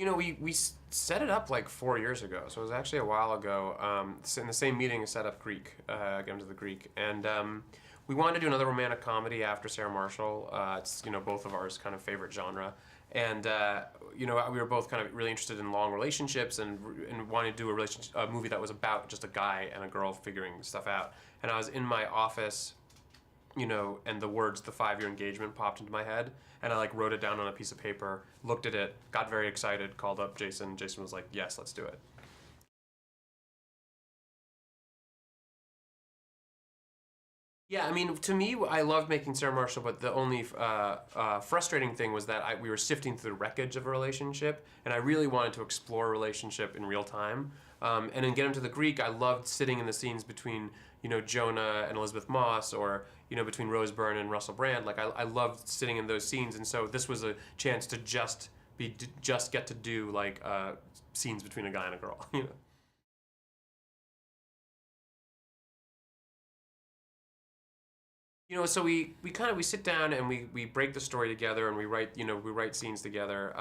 We set it up like 4 years ago, so it was actually a while ago. In the same meeting, set up Greek, got into the Greek, and we wanted to do another romantic comedy after Sarah Marshall. It's both of ours kind of favorite genre, and we were both kind of really interested in long relationships and wanted to do a movie that was about just a guy and a girl figuring stuff out. And I was in my office, and the words "the 5-year engagement" popped into my head, and I like wrote it down on a piece of paper, looked at it, got very excited, called up Jason. Jason was like, "Yes, let's do it." Yeah, I mean, to me, I loved making Sarah Marshall, but the only frustrating thing was that we were sifting through the wreckage of a relationship, and I really wanted to explore a relationship in real time. And in Get Him to the Greek, I loved sitting in the scenes between, Jonah and Elizabeth Moss, or, between Rose Byrne and Russell Brand. Like, I loved sitting in those scenes, and so this was a chance to just get to do, like, scenes between a guy and a girl, So we sit down and we break the story together, and we write scenes together,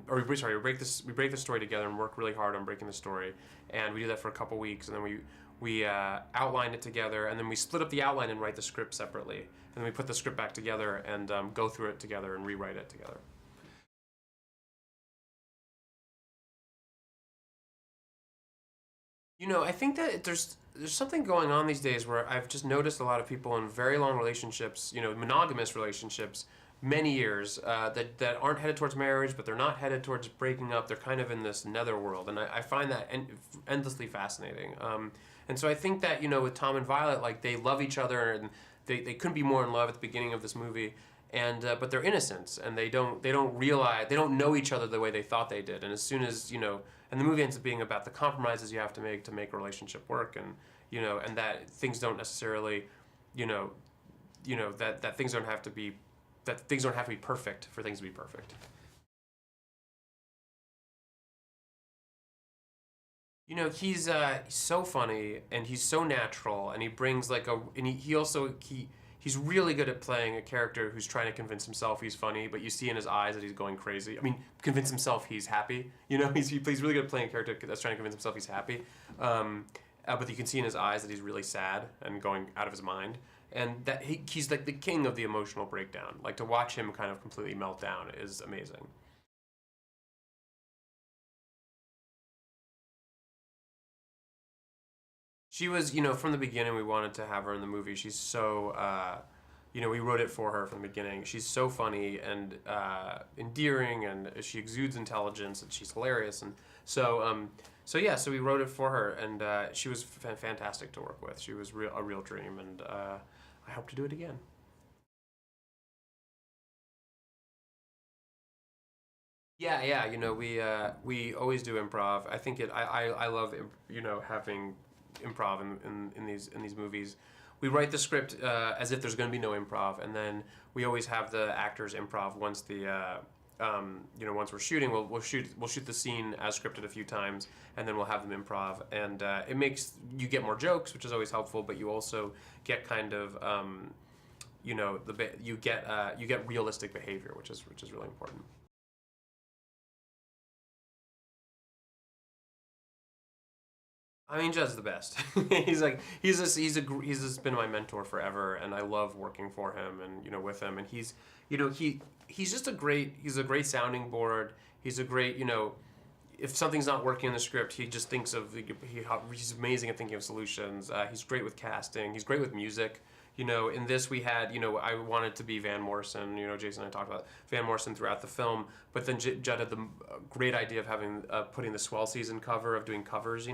we break the story together and work really hard on breaking the story, and we do that for a couple weeks, and then we outline it together, and then we split up the outline and write the script separately, and then we put the script back together and go through it together and rewrite it together. I think that there's something going on these days where I've just noticed a lot of people in very long relationships, monogamous relationships, many years, that aren't headed towards marriage, but they're not headed towards breaking up. They're kind of in this netherworld, and I find that endlessly fascinating. And so I think that with Tom and Violet, like they love each other, and they couldn't be more in love at the beginning of this movie. And but they're innocents, and they don't realize, they don't know each other the way they thought they did. And as soon as and the movie ends up being about the compromises you have to make a relationship work, and and that things don't necessarily, that things don't have to be perfect for things to be perfect. He's so funny, and he's so natural, and he brings like and he also he's really good at playing a character who's trying to convince himself he's funny, but you see in his eyes that he's going crazy. I mean, convince himself he's happy. He's really good at playing a character that's trying to convince himself he's happy. But you can see in his eyes that he's really sad and going out of his mind. And that he's like the king of the emotional breakdown. Like, to watch him kind of completely melt down is amazing. She was, from the beginning, we wanted to have her in the movie. She's so, we wrote it for her from the beginning. She's so funny and endearing, and she exudes intelligence, and she's hilarious. And so we wrote it for her, and she was fantastic to work with. She was a real dream, and I hope to do it again. Yeah, yeah. We always do improv. I think I love having improv in these movies. We write the script as if there's going to be no improv, and then we always have the actors improv once once we're shooting. We'll shoot the scene as scripted a few times, and then we'll have them improv, and it makes you get more jokes, which is always helpful. But you also get kind of you get realistic behavior, which is really important. I mean, Judd's the best. He's been my mentor forever, and I love working for him and with him. And he's just a great sounding board. He's a great if something's not working in the script, he just thinks of he's amazing at thinking of solutions. He's great with casting. He's great with music. In this we had, I wanted to be Van Morrison. Jason and I talked about Van Morrison throughout the film, but then Judd had the great idea of having putting the Swell season cover, of doing covers,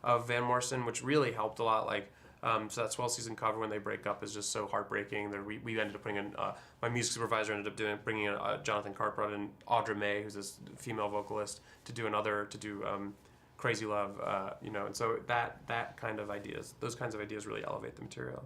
of Van Morrison, which really helped a lot. Like, so that Swell season cover when they break up is just so heartbreaking. That we ended up bringing my music supervisor ended up bringing in Jonathan Cartbroad and Audra May, who's this female vocalist, to do Crazy Love, and so those kinds of ideas really elevate the material.